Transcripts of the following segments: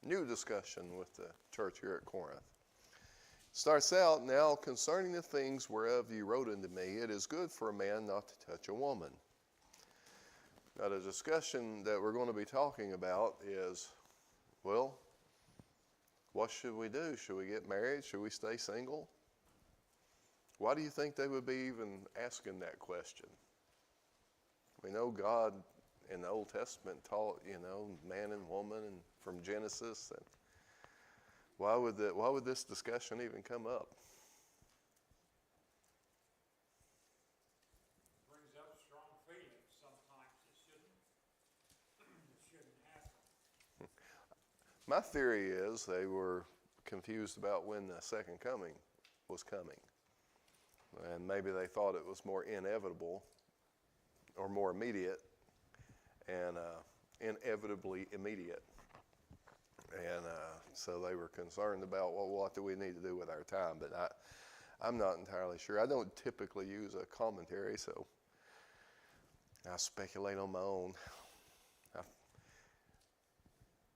new discussion with the church here at Corinth. Starts out, now concerning the things whereof ye wrote unto me, it is good for a man not to touch a woman. Now the discussion that we're going to be talking about is, well, what should we do? Should we get married? Should we stay single? Why do you think they would be even asking that question? We know God in the Old Testament taught, man and woman, and from Genesis. And why would this discussion even come up? It brings up strong feelings. Sometimes it shouldn't happen. My theory is they were confused about when the second coming was coming. And maybe they thought it was more inevitable or more immediate and inevitably immediate. And so they were concerned about, well, what do we need to do with our time? But I'm not entirely sure. I don't typically use a commentary, so I speculate on my own.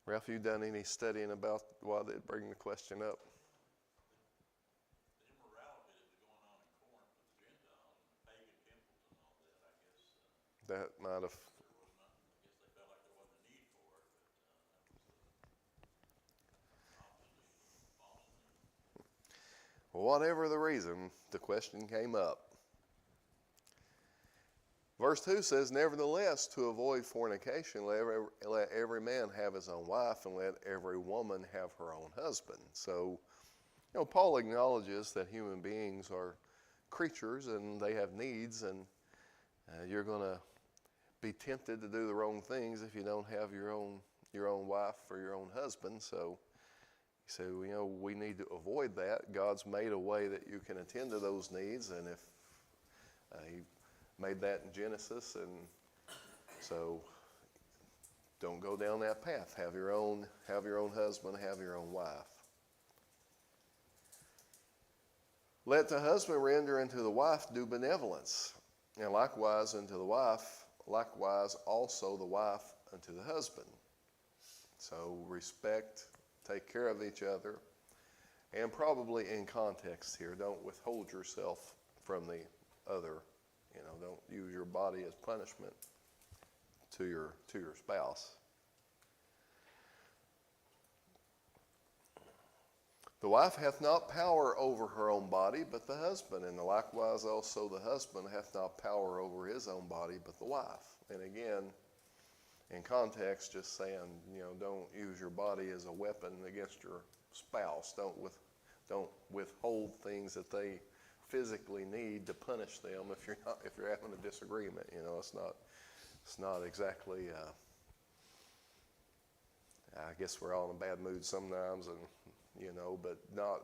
Ralph, you done any studying about why they bring the question up? The immorality that was going on in Corinth with the Gentiles and the pagan temples and all that, I guess. That might have. There was not, I guess they felt like there wasn't a need for it, but that was obviously false. Well, whatever the reason, the question came up. Verse 2 says, nevertheless, to avoid fornication, let every man have his own wife, and let every woman have her own husband. So, Paul acknowledges that human beings are creatures and they have needs, and you're going to be tempted to do the wrong things if you don't have your own wife or your own husband. So we need to avoid that. God's made a way that you can attend to those needs, and if He made that in Genesis, and so don't go down that path. Have your own husband, have your own wife. Let the husband render unto the wife due benevolence, and likewise unto the wife, likewise also the wife unto the husband. So respect, take care of each other, and probably in context here, don't withhold yourself from the other. Don't use your body as punishment to your spouse. The wife hath not power over her own body, but the husband, and likewise also the husband hath not power over his own body, but the wife. And again, in context, just saying, don't use your body as a weapon against your spouse. Don't withhold things that they physically need to punish them if you're having a disagreement. It's not exactly. I guess we're all in a bad mood sometimes, and but not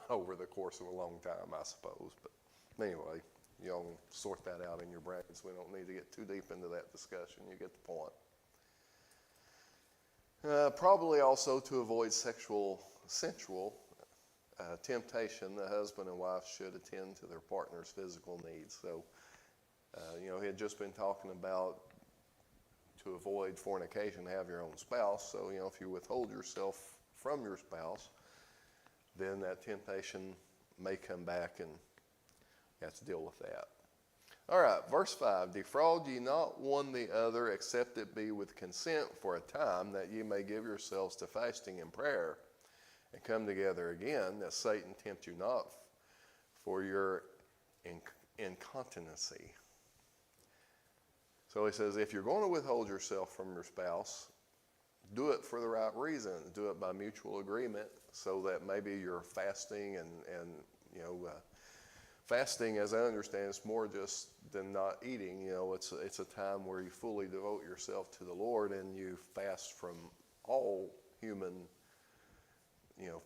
over the course of a long time, I suppose. But anyway, y'all sort that out in your brains. We don't need to get too deep into that discussion. You get the point. Probably also to avoid sensual temptation, the husband and wife should attend to their partner's physical needs. So, he had just been talking about to avoid fornication, have your own spouse. So, if you withhold yourself from your spouse, then that temptation may come back and you have to deal with that. All right, verse 5, defraud ye not one the other, except it be with consent for a time, that ye may give yourselves to fasting and prayer, and come together again, that Satan tempt you not for your incontinency. So he says, if you're going to withhold yourself from your spouse, do it for the right reason. Do it by mutual agreement, so that maybe you're fasting and fasting, as I understand, is more just than not eating. It's a time where you fully devote yourself to the Lord, and you fast from all human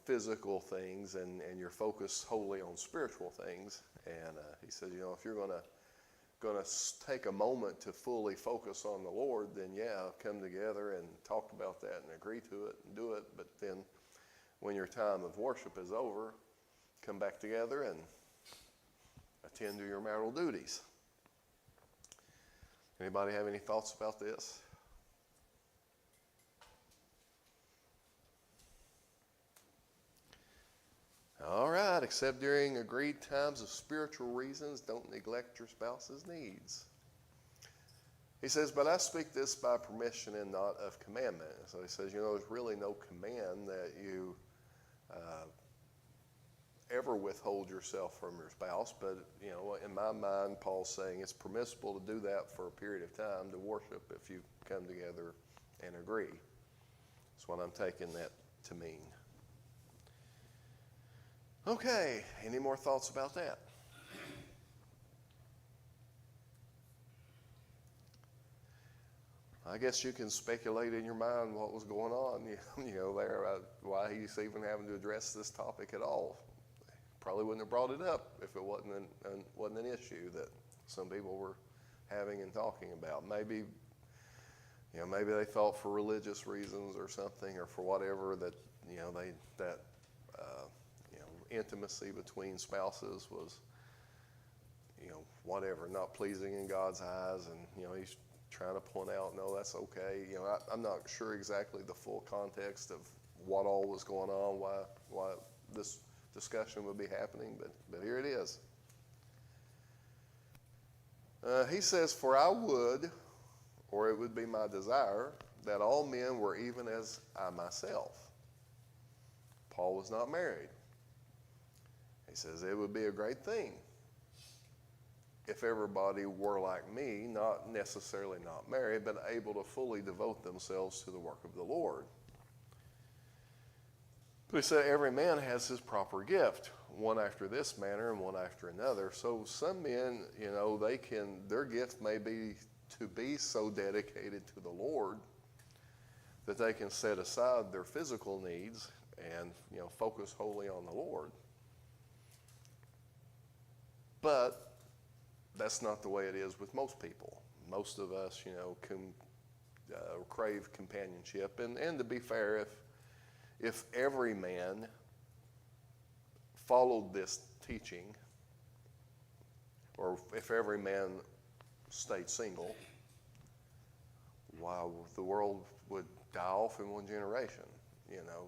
physical things, and you're focused wholly on spiritual things. And he says, if you're going to take a moment to fully focus on the Lord, then come together and talk about that and agree to it and do it. But then when your time of worship is over, come back together and attend to your marital duties. Anybody have any thoughts about this? except during agreed times of spiritual reasons, don't neglect your spouse's needs. He says, but I speak this by permission and not of commandment. So he says, there's really no command that you ever withhold yourself from your spouse. But, in my mind, Paul's saying it's permissible to do that for a period of time to worship if you come together and agree. That's what I'm taking that to mean. Okay, any more thoughts about that? I guess you can speculate in your mind what was going on, there, why he's even having to address this topic at all. Probably wouldn't have brought it up if it wasn't an issue that some people were having and talking about. Maybe they thought for religious reasons or something, or for whatever that intimacy between spouses was whatever, not pleasing in God's eyes, and he's trying to point out, no, that's okay. I'm not sure exactly the full context of what all was going on, why this discussion would be happening, but here it is. He says, for I would, or it would be my desire, that all men were even as I myself. Paul was not married. He says it would be a great thing if everybody were like me, not necessarily not married, but able to fully devote themselves to the work of the Lord. But he said every man has his proper gift, one after this manner and one after another. So some men, their gift may be to be so dedicated to the Lord that they can set aside their physical needs and, focus wholly on the Lord. But that's not the way it is with most people. Most of us, can crave companionship. And to be fair, if every man followed this teaching, or if every man stayed single, wow, the world would die off in one generation.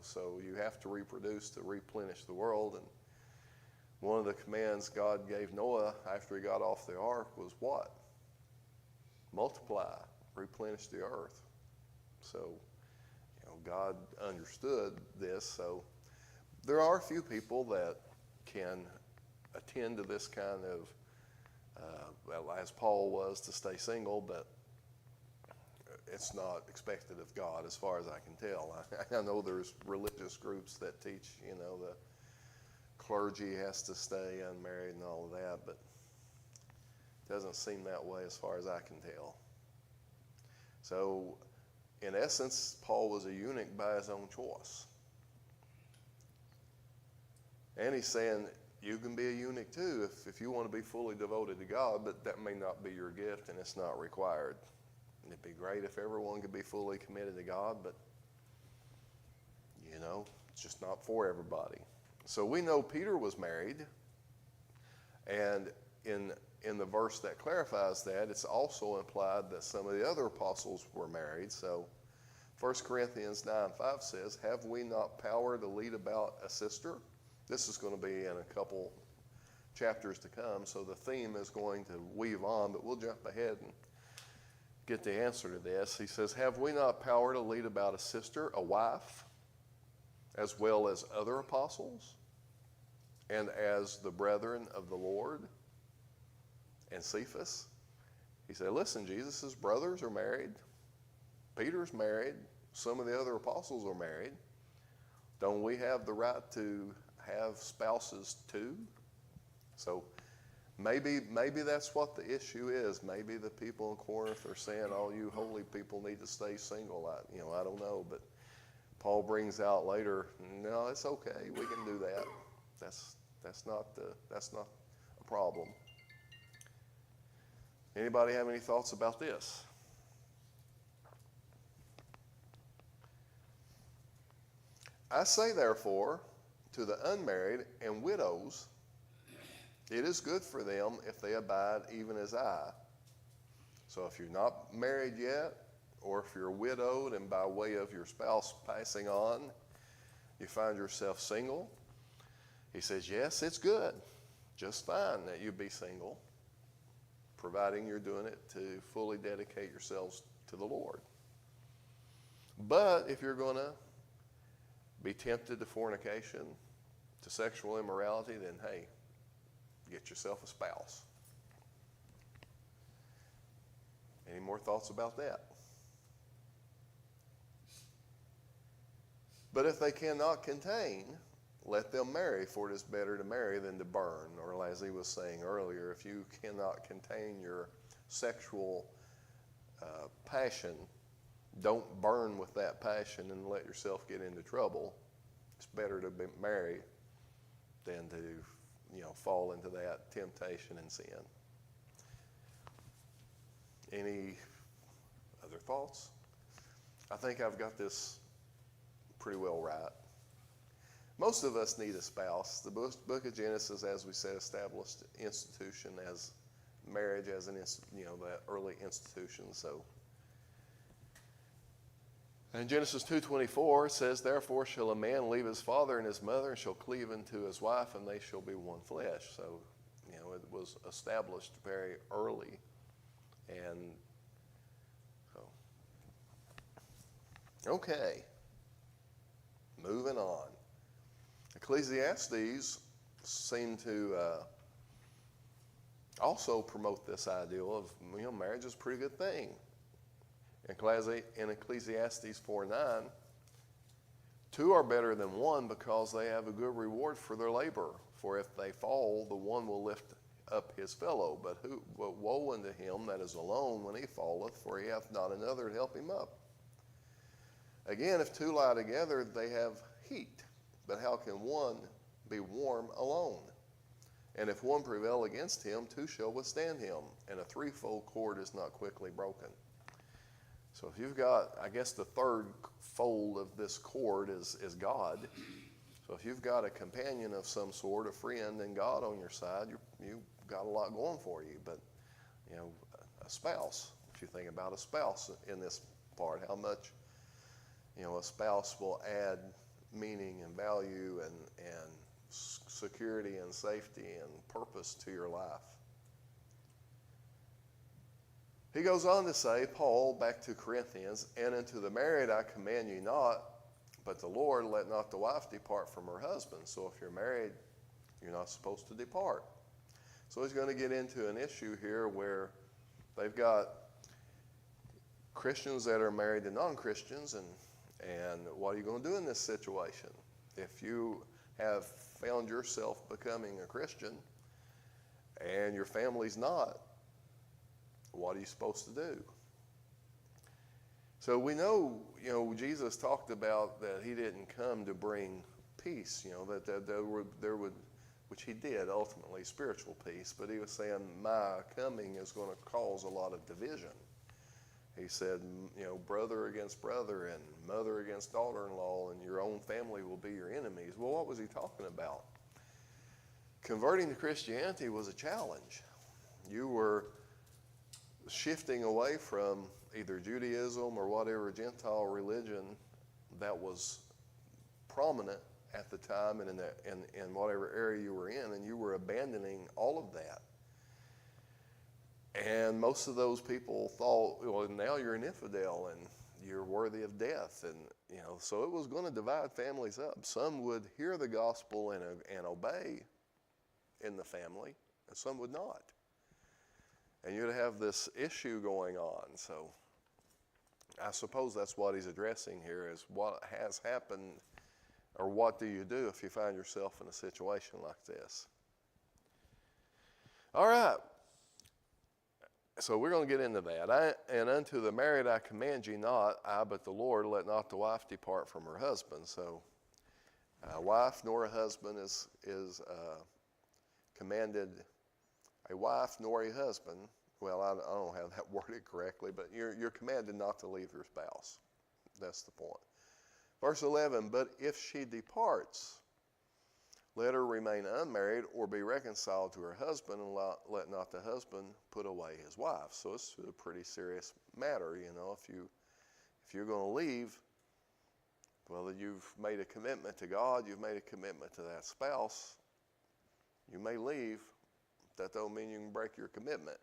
So you have to reproduce to replenish the world. And one of the commands God gave Noah after he got off the ark was what? Multiply, replenish the earth. So, God understood this. So there are a few people that can attend to this kind of, as Paul was, to stay single, but it's not expected of God as far as I can tell. I know there's religious groups that teach, the clergy has to stay unmarried and all of that, but it doesn't seem that way as far as I can tell. So, in essence, Paul was a eunuch by his own choice. And he's saying you can be a eunuch too if you want to be fully devoted to God, but that may not be your gift and it's not required. And it'd be great if everyone could be fully committed to God, but, it's just not for everybody. So we know Peter was married, and in the verse that clarifies that, it's also implied that some of the other apostles were married. So 1 Corinthians 9:5 says, have we not power to lead about a sister? This is going to be in a couple chapters to come, so the theme is going to weave on, but we'll jump ahead and get the answer to this. He says, have we not power to lead about a sister, a wife, as well as other apostles, and as the brethren of the Lord, and Cephas? He said, listen, Jesus' brothers are married. Peter's married. Some of the other apostles are married. Don't we have the right to have spouses too? So maybe that's what the issue is. Maybe the people in Corinth are saying, all you holy people need to stay single. I don't know, but Paul brings out later, no, it's okay. We can do that. That's not a problem. Anybody have any thoughts about this? I say, therefore, to the unmarried and widows, it is good for them if they abide even as I. So if you're not married yet, or if you're widowed and by way of your spouse passing on, you find yourself single, He says, yes, it's good, just fine that you be single, providing you're doing it to fully dedicate yourselves to the Lord. But if you're going to be tempted to fornication, to sexual immorality, then hey, get yourself a spouse. Any more thoughts about that? But if they cannot contain, let them marry, for it is better to marry than to burn. Or as he was saying earlier, if you cannot contain your sexual passion, don't burn with that passion and let yourself get into trouble. It's better to be married than to, fall into that temptation and sin. Any other thoughts? I think I've got this pretty well right. Most of us need a spouse. The book of Genesis, as we said, established institution as marriage as an that early institution. So, in Genesis 2:24 it says, "Therefore shall a man leave his father and his mother, and shall cleave unto his wife, and they shall be one flesh." So, it was established very early, and so okay. Moving on. Ecclesiastes seem to also promote this ideal of, marriage is a pretty good thing. In Ecclesiastes 4:9, two are better than one because they have a good reward for their labor. For if they fall, the one will lift up his fellow. But woe unto him that is alone when he falleth, for he hath not another to help him up. Again, if two lie together, they have heat. But how can one be warm alone? And if one prevail against him, two shall withstand him. And a threefold cord is not quickly broken. So if you've got, I guess the third fold of this cord is God. So if you've got a companion of some sort, a friend and God on your side, you've got a lot going for you. But, a spouse, if you think about a spouse in this part, how much, a spouse will add meaning and value and security and safety and purpose to your life. He goes on to say, Paul, back to Corinthians, "And unto the married I command you not, but the Lord, let not the wife depart from her husband." So if you're married, you're not supposed to depart. So he's going to get into an issue here where they've got Christians that are married to non-Christians, and what are you going to do in this situation? If you have found yourself becoming a Christian and your family's not, what are you supposed to do? So we know, Jesus talked about that he didn't come to bring peace, that there would, which he did ultimately, spiritual peace, but he was saying my coming is going to cause a lot of division. He said, brother against brother and mother against daughter-in-law, and your own family will be your enemies. Well, what was he talking about? Converting to Christianity was a challenge. You were shifting away from either Judaism or whatever Gentile religion that was prominent at the time and in whatever area you were in, and you were abandoning all of that. And most of those people thought, well, now you're an infidel and you're worthy of death. And, so it was going to divide families up. Some would hear the gospel and obey in the family, and some would not. And you'd have this issue going on. So I suppose that's what he's addressing here, is what has happened, or what do you do if you find yourself in a situation like this? All right. So we're going to get into that. And unto the married I command you not, I but the Lord, let not the wife depart from her husband. So a wife nor a husband is commanded, a wife nor a husband. Well, I don't have that worded correctly, but you're commanded not to leave your spouse. That's the point. Verse 11, but if she departs, let her remain unmarried or be reconciled to her husband, and let not the husband put away his wife. So it's a pretty serious matter, if you're going to leave, well, you've made a commitment to God, you've made a commitment to that spouse, You may leave, but that don't mean you can break your commitment.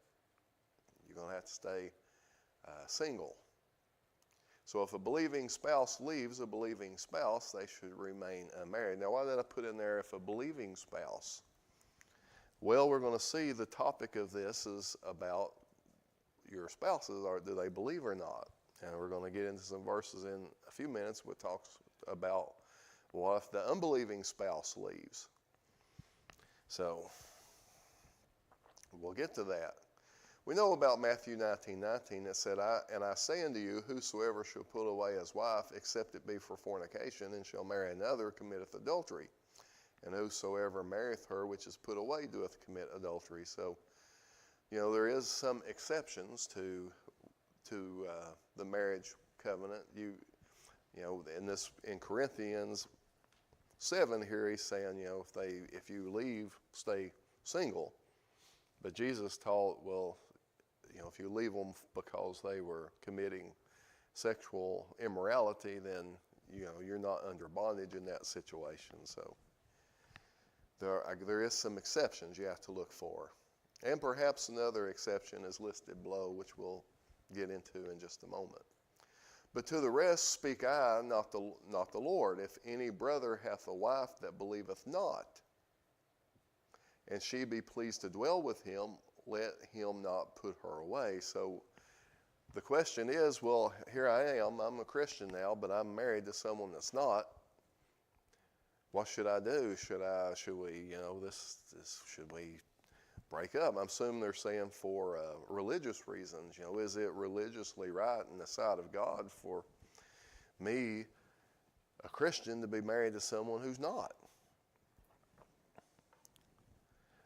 You're going to have to stay single. So if a believing spouse leaves a believing spouse, they should remain unmarried. Now, why did I put in there if a believing spouse? Well, we're going to see the topic of this is about your spouses, or do they believe or not? And we're going to get into some verses in a few minutes which talks about what if the unbelieving spouse leaves. So we'll get to that. We know about Matthew 19:19 that said, I say unto you, whosoever shall put away his wife, except it be for fornication, and shall marry another, committeth adultery. And whosoever marrieth her which is put away doeth commit adultery. So, there is some exceptions to the marriage covenant. In Corinthians 7 here, he's saying, if you leave, stay single. But Jesus taught, well, if you leave them because they were committing sexual immorality, then, you're not under bondage in that situation. So there is some exceptions you have to look for. And perhaps another exception is listed below, which we'll get into in just a moment. But to the rest speak I, not the Lord. If any brother hath a wife that believeth not, and she be pleased to dwell with him, let him not put her away. So the question is, well, here I am, I'm a Christian now, but I'm married to someone that's not. What should I do? Should we break up? I'm assuming they're saying for religious reasons. Is it religiously right in the sight of God for me, a Christian, to be married to someone who's not?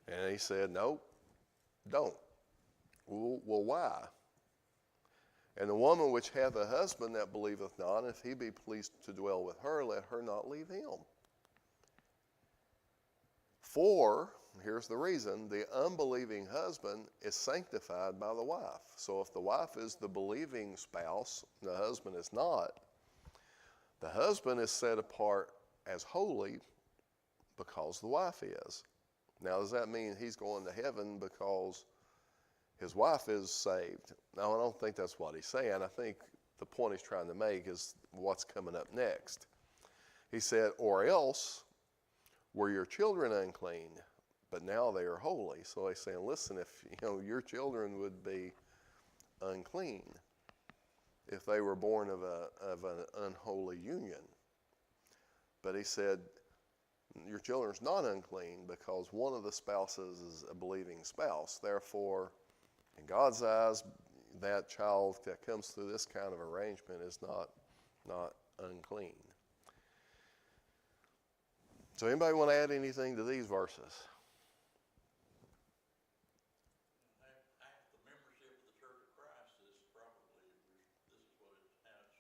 And he said, no, don't. Well, why? And the woman which hath a husband that believeth not, if he be pleased to dwell with her, let her not leave him. For, here's the reason, the unbelieving husband is sanctified by the wife. So if the wife is the believing spouse, and the husband is not, the husband is set apart as holy because the wife is. Now, does that mean he's going to heaven because his wife is saved? No, I don't think that's what he's saying. I think the point he's trying to make is what's coming up next. He said, or else were your children unclean, but now they are holy. So he's saying, listen, if your children would be unclean if they were born of an unholy union. But he said, your children's not unclean because one of the spouses is a believing spouse. Therefore, in God's eyes, that child that comes through this kind of arrangement is not unclean. So anybody want to add anything to these verses? Half the membership of the Church of Christ is probably, this is what how it's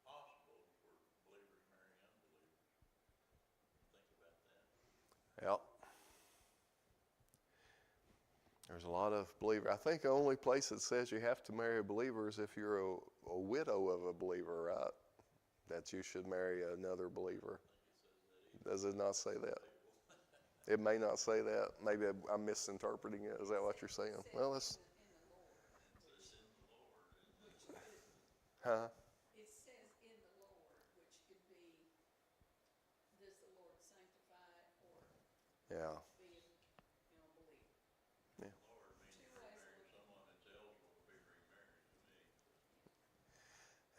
possible for believers marry unbelievers. Think about that. Yeah. There's a lot of believers. I think the only place that says you have to marry a believer is if you're a widow of a believer, right? That you should marry another believer. Does it not say that? It may not say that. Maybe I'm misinterpreting it. Is that what you're saying? Well, it's... Huh? It says in the Lord, which could be, does the Lord sanctify or Yeah. be a believer? Yeah. Lord means if you marry someone that's eligible to be remarried to me.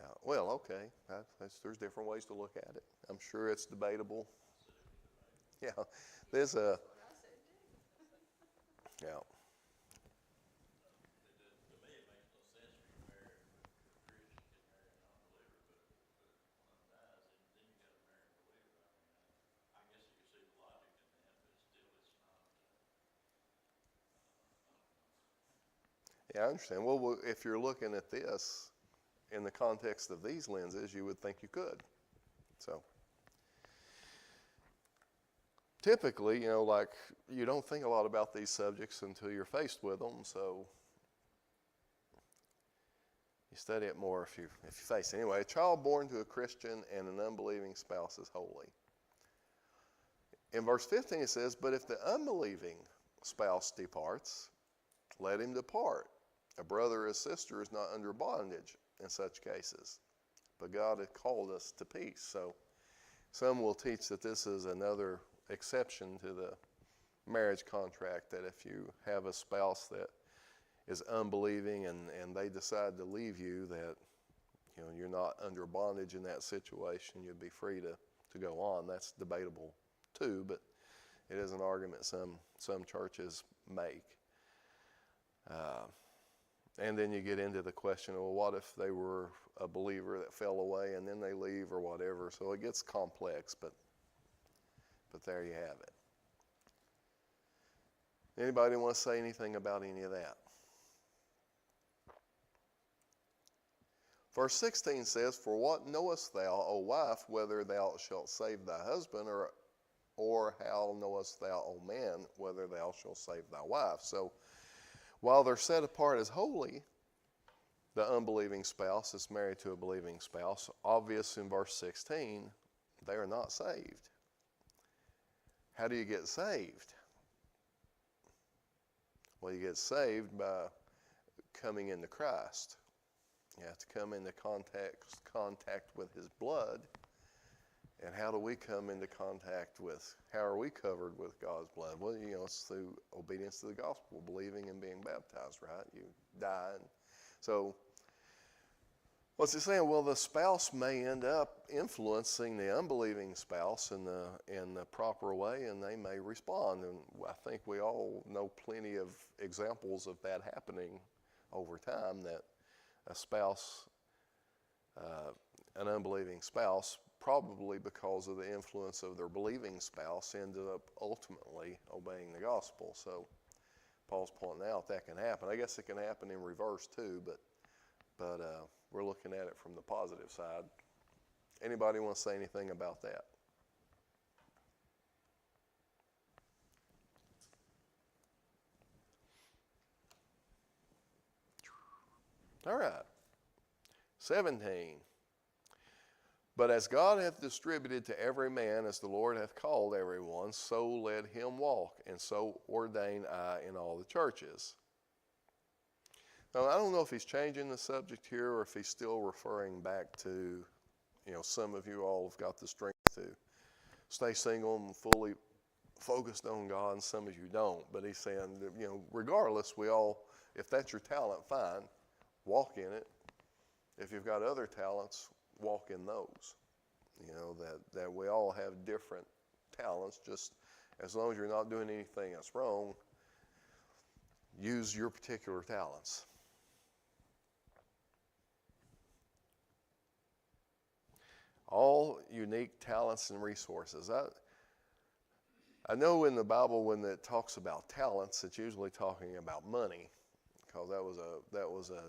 Yeah. Well, okay. There's different ways to look at it. I'm sure it's debatable. Yeah. There's a... That's what I said too. Yeah. To me, it makes no sense for you to marry a Christian can marry an unbeliever, but one dies, then you got to marry a believer. I guess you can see the logic in that, but still, it's not. Yeah, I understand. Well, if you're looking at this in the context of these lenses, you would think you could. So... typically, you don't think a lot about these subjects until you're faced with them, so you study it more if you face it. Anyway, a child born to a Christian and an unbelieving spouse is holy. In verse 15 it says, but if the unbelieving spouse departs, let him depart. A brother or a sister is not under bondage in such cases, but God has called us to peace. So some will teach that this is another exception to the marriage contract, that if you have a spouse that is unbelieving and they decide to leave you, that you're not under bondage in that situation, you'd be free to go on. That's debatable too, but it is an argument some churches make. And then you get into the question, well, what if they were a believer that fell away and then they leave or whatever? So it gets complex, but there you have it. Anybody want to say anything about any of that? Verse 16 says, for what knowest thou, O wife, whether thou shalt save thy husband, or how knowest thou, O man, whether thou shalt save thy wife? So while they're set apart as holy, the unbelieving spouse is married to a believing spouse. Obvious in verse 16, they are not saved. How do you get saved? Well, you get saved by coming into Christ. You have to come into contact with his blood. And how do we come into contact with, how are we covered with God's blood? Well, it's through obedience to the gospel, believing and being baptized, right? You die. And so, what's it saying? Well, the spouse may end up influencing the unbelieving spouse in the proper way, and they may respond. And I think we all know plenty of examples of that happening over time, that a spouse, an unbelieving spouse, probably because of the influence of their believing spouse, ended up ultimately obeying the gospel. So Paul's pointing out that can happen. I guess it can happen in reverse too, but we're looking at it from the positive side. Anybody want to say anything about that? All right. 17. But as God hath distributed to every man as the Lord hath called every one, so let him walk, and so ordain I in all the churches. Now, I don't know if he's changing the subject here or if he's still referring back to, some of you all have got the strength to stay single and fully focused on God, and some of you don't. But he's saying that, regardless, we all, if that's your talent, fine, walk in it. If you've got other talents, walk in those. That we all have different talents, just as long as you're not doing anything that's wrong, use your particular talents. All unique talents and resources. I know in the Bible when it talks about talents, it's usually talking about money, because that was a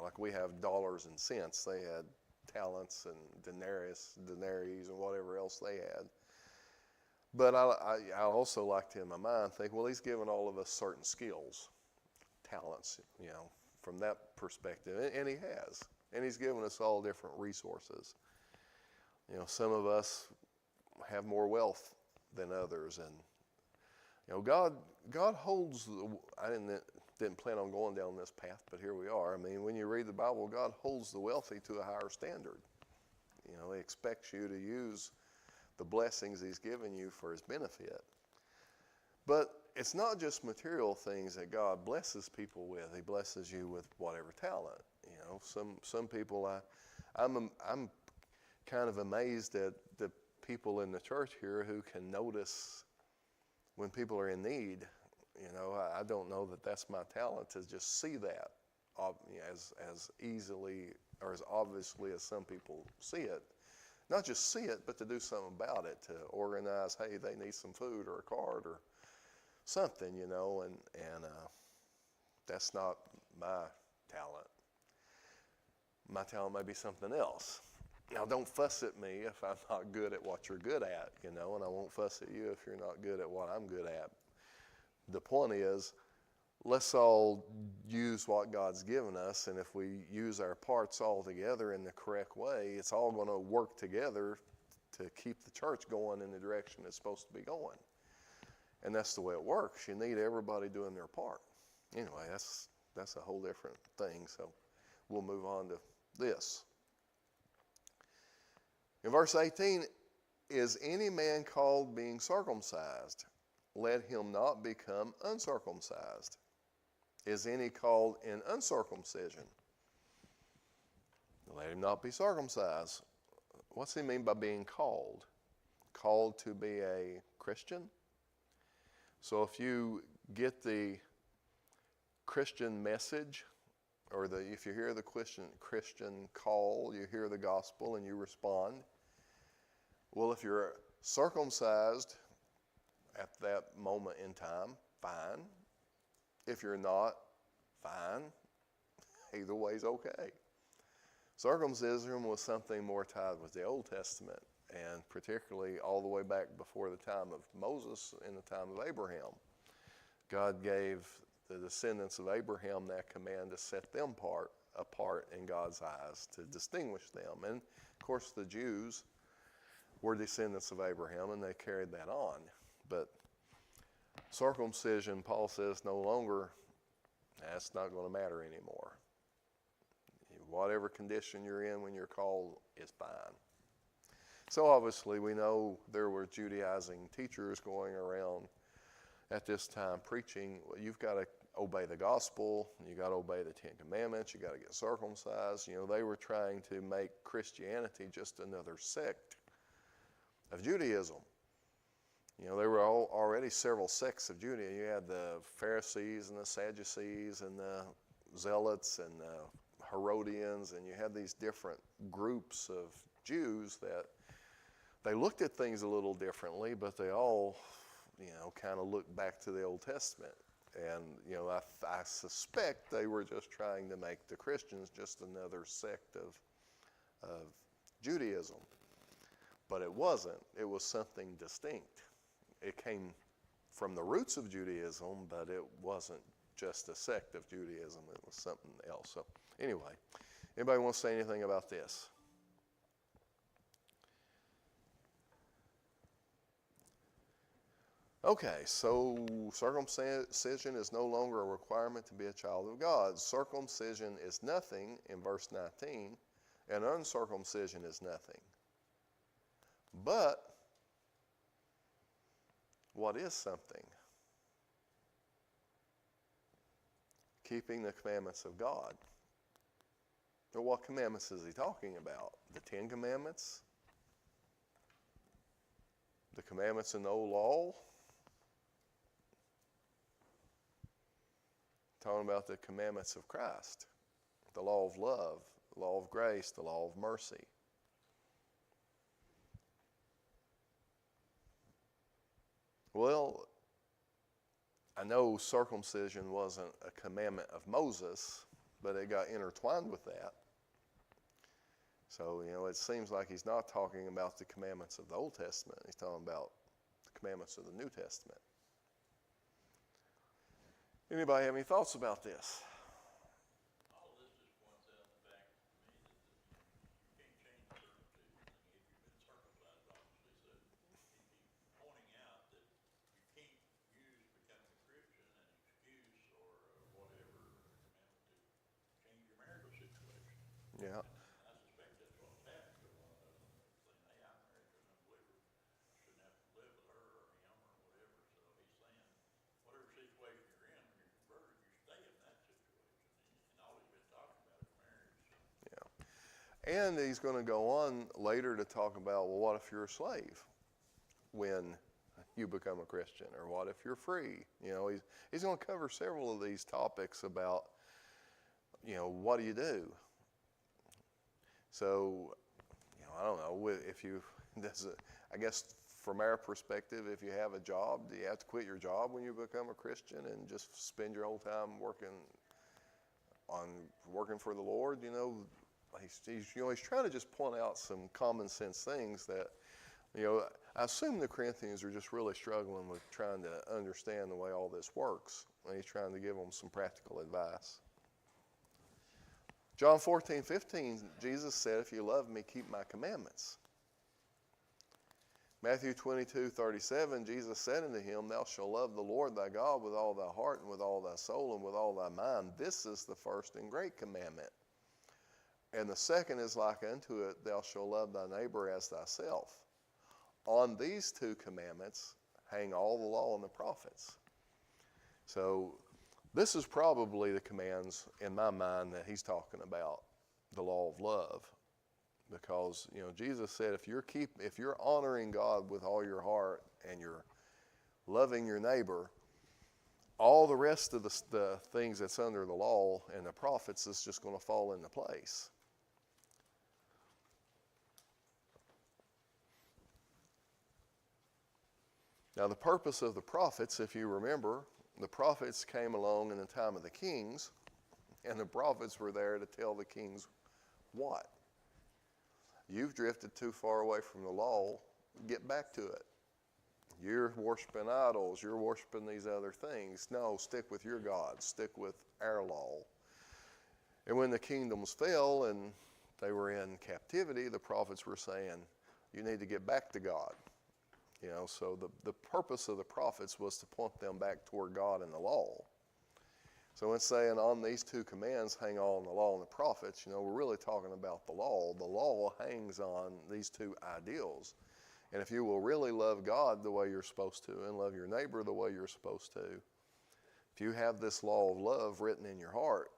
like we have dollars and cents. They had talents and denaries and whatever else they had. But I also like to, in my mind, think, well, he's given all of us certain skills, talents, from that perspective. And he has. And he's given us all different resources. Some of us have more wealth than others. And, God holds, I didn't plan on going down this path, but here we are. I mean, when you read the Bible, God holds the wealthy to a higher standard. He expects you to use the blessings he's given you for his benefit. But it's not just material things that God blesses people with. He blesses you with whatever talent. Some people, I'm kind of amazed at the people in the church here who can notice when people are in need. I don't know that that's my talent, to just see that as easily or as obviously as some people see it. Not just see it, but to do something about it, to organize, hey, they need some food or a card or something, and that's not my talent. My talent may be something else. Now, don't fuss at me if I'm not good at what you're good at, and I won't fuss at you if you're not good at what I'm good at. The point is, let's all use what God's given us, and if we use our parts all together in the correct way, it's all going to work together to keep the church going in the direction it's supposed to be going. And that's the way it works. You need everybody doing their part. Anyway, that's a whole different thing, so we'll move on to this. In verse 18, is any man called being circumcised? Let him not become uncircumcised. Is any called in uncircumcision? Let him not be circumcised. What's he mean by being called? Called to be a Christian? So if you get the Christian message, or if you hear the Christian call, you hear the gospel and you respond. Well, if you're circumcised at that moment in time, fine. If you're not, fine. Either way's okay. Circumcision was something more tied with the Old Testament, and particularly all the way back before the time of Moses and the time of Abraham. God gave the descendants of Abraham that command to set them apart in God's eyes, to distinguish them. And of course the Jews were descendants of Abraham, and they carried that on. But circumcision, Paul says, no longer, that's not going to matter anymore. Whatever condition you're in when you're called is fine. So obviously we know there were Judaizing teachers going around at this time preaching, well, you've got to obey the gospel, you got to obey the Ten Commandments, you got to get circumcised. They were trying to make Christianity just another sect of Judaism. There were already several sects of Judaism. You had the Pharisees and the Sadducees and the Zealots and the Herodians, and you had these different groups of Jews that they looked at things a little differently, but they all, kind of looked back to the Old Testament. And, I suspect they were just trying to make the Christians just another sect of Judaism. But it wasn't. It was something distinct. It came from the roots of Judaism, but it wasn't just a sect of Judaism. It was something else. So anyway, anybody want to say anything about this? Okay, so circumcision is no longer a requirement to be a child of God. Circumcision is nothing in verse 19, and uncircumcision is nothing. But what is something? Keeping the commandments of God. Well, what commandments is he talking about? The Ten Commandments? The commandments in the old law? Talking about the commandments of Christ, the law of love, the law of grace, the law of mercy. Well, I know circumcision wasn't a commandment of Moses, but it got intertwined with that. So, it seems like he's not talking about the commandments of the Old Testament. He's talking about the commandments of the New Testament. Anybody have any thoughts about this? All this just points out the fact to me that you can't change circumcision if you've been circumcised, obviously. So he's pointing out that you can't use becoming a Christian an excuse or whatever commandment to change your marital situation. Yeah. I suspect that's what's happened to one of them. They're saying, hey, I'm married to an unbeliever. I shouldn't have to live with her or him or whatever. So he's saying, whatever situation you're in, when you're converted, you stay in that situation. And all he's been talking about is marriage. So. Yeah. And he's going to go on later to talk about, well, what if you're a slave when you become a Christian? Or what if you're free? He's going to cover several of these topics about, what do you do? So, I don't know, I guess from our perspective, if you have a job, do you have to quit your job when you become a Christian and just spend your whole time working for the Lord? He's trying to just point out some common sense things that, I assume the Corinthians are just really struggling with trying to understand the way all this works. And he's trying to give them some practical advice. John 14:15, Jesus said, if you love me, keep my commandments. Matthew 22:37, Jesus said unto him, Thou shalt love the Lord thy God with all thy heart and with all thy soul and with all thy mind. This is the first and great commandment. And the second is like unto it, Thou shalt love thy neighbor as thyself. On these two commandments hang all the law and the prophets. So this is probably the commands in my mind that he's talking about, the law of love. Because, Jesus said if you're honoring God with all your heart and you're loving your neighbor, all the rest of the things that's under the law and the prophets is just going to fall into place. Now, the purpose of the prophets, if you remember, the prophets came along in the time of the kings, and the prophets were there to tell the kings what? You've drifted too far away from the law. Get back to it. You're worshiping idols. You're worshiping these other things. No, stick with your God. Stick with our law. And when the kingdoms fell and they were in captivity, the prophets were saying, you need to get back to God. So the purpose of the prophets was to point them back toward God and the law. So in saying on these two commands hang on the law and the prophets, we're really talking about the law. The law hangs on these two ideals. And if you will really love God the way you're supposed to and love your neighbor the way you're supposed to, if you have this law of love written in your heart,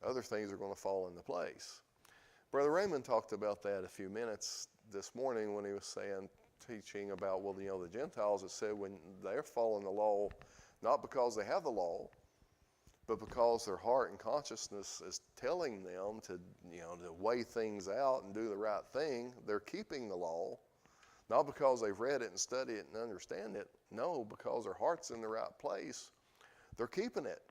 other things are going to fall into place. Brother Raymond talked about that a few minutes this morning when he was teaching about, the Gentiles, it said when they're following the law, not because they have the law, but because their heart and consciousness is telling them to weigh things out and do the right thing, they're keeping the law, not because they've read it and studied it and understand it. No, because their heart's in the right place, they're keeping it.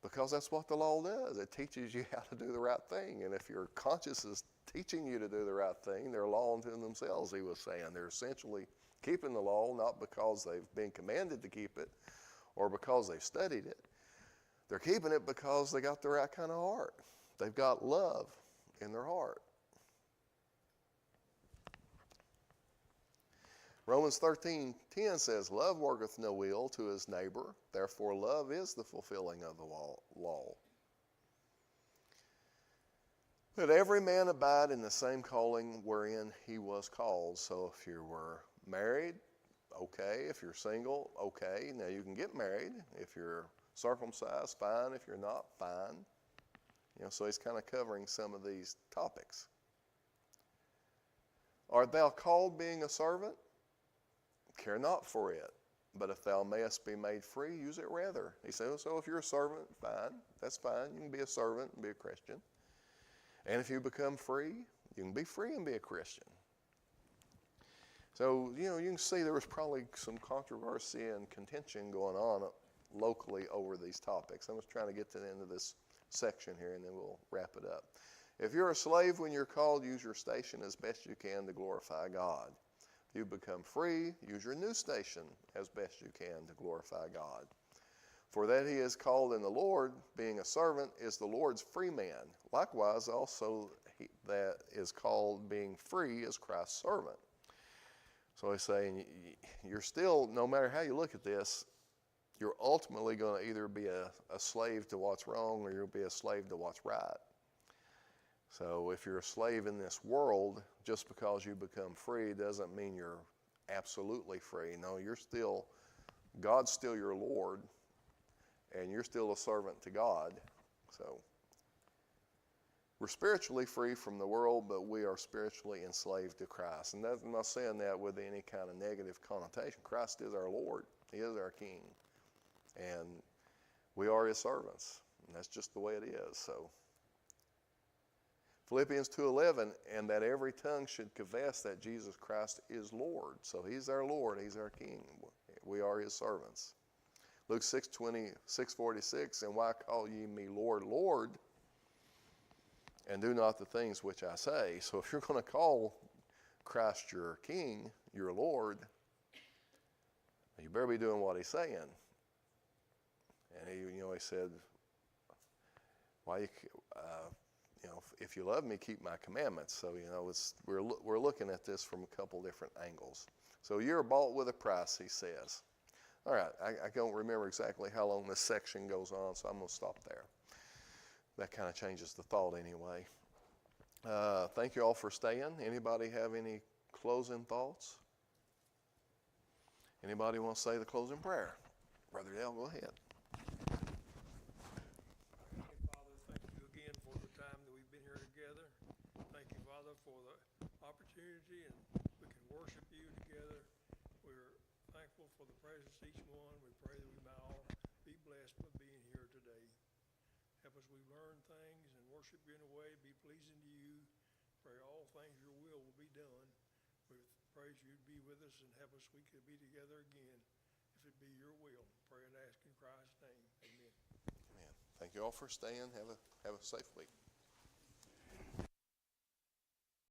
Because that's what the law does. It teaches you how to do the right thing. And if your conscience is teaching you to do the right thing, they're law unto themselves, he was saying. They're essentially keeping the law, not because they've been commanded to keep it or because they've studied it. They're keeping it because they got the right kind of heart. They've got love in their heart. Romans 13:10 says, Love worketh no ill to his neighbor, therefore love is the fulfilling of the law. Let every man abide in the same calling wherein he was called. So if you were married, okay. If you're single, okay. Now you can get married. If you're circumcised, fine. If you're not, fine. So he's kind of covering some of these topics. Art thou called being a servant? Care not for it. But if thou mayest be made free, use it rather. He says, so if you're a servant, fine. That's fine. You can be a servant and be a Christian. And if you become free, you can be free and be a Christian. So, you can see there was probably some controversy and contention going on locally over these topics. I'm just trying to get to the end of this section here, and then we'll wrap it up. If you're a slave when you're called, use your station as best you can to glorify God. If you become free, use your new station as best you can to glorify God. For that he is called in the Lord, being a servant, is the Lord's free man. Likewise, also he that is called being free is Christ's servant. So he's saying, you're still, no matter how you look at this, you're ultimately going to either be a slave to what's wrong or you'll be a slave to what's right. So if you're a slave in this world, just because you become free doesn't mean you're absolutely free. No, God's still your Lord, and you're still a servant to God. So we're spiritually free from the world, but we are spiritually enslaved to Christ. And I'm not saying that with any kind of negative connotation. Christ is our Lord. He is our King. And we are his servants. And that's just the way it is. So Philippians 2:11, and that every tongue should confess that Jesus Christ is Lord. So he's our Lord. He's our King. We are his servants. Luke 6:46, and why call ye me Lord, Lord, and do not the things which I say? So if you're going to call Christ your King, your Lord, you better be doing what he's saying. And he said, why if you love me, keep my commandments. So, we're looking at this from a couple different angles. So you're bought with a price, he says. All right, I don't remember exactly how long this section goes on, so I'm going to stop there. That kind of changes the thought anyway. Thank you all for staying. Anybody have any closing thoughts? Anybody want to say the closing prayer? Brother Dale, go ahead. Heavenly Father, thank you again for the time that we've been here together. Thank you, Father, for the opportunity, and we can worship you together. We're thankful for the presence of each one. We pray that we might all be blessed by being here today. Help us, we learn things and worship you in a way, be pleasing to you. Pray all things your will be done. We praise you to be with us and help us, we could be together again, if it be your will. Pray and ask in Christ's name. Amen. Amen. Thank you all for staying. Have a safe week.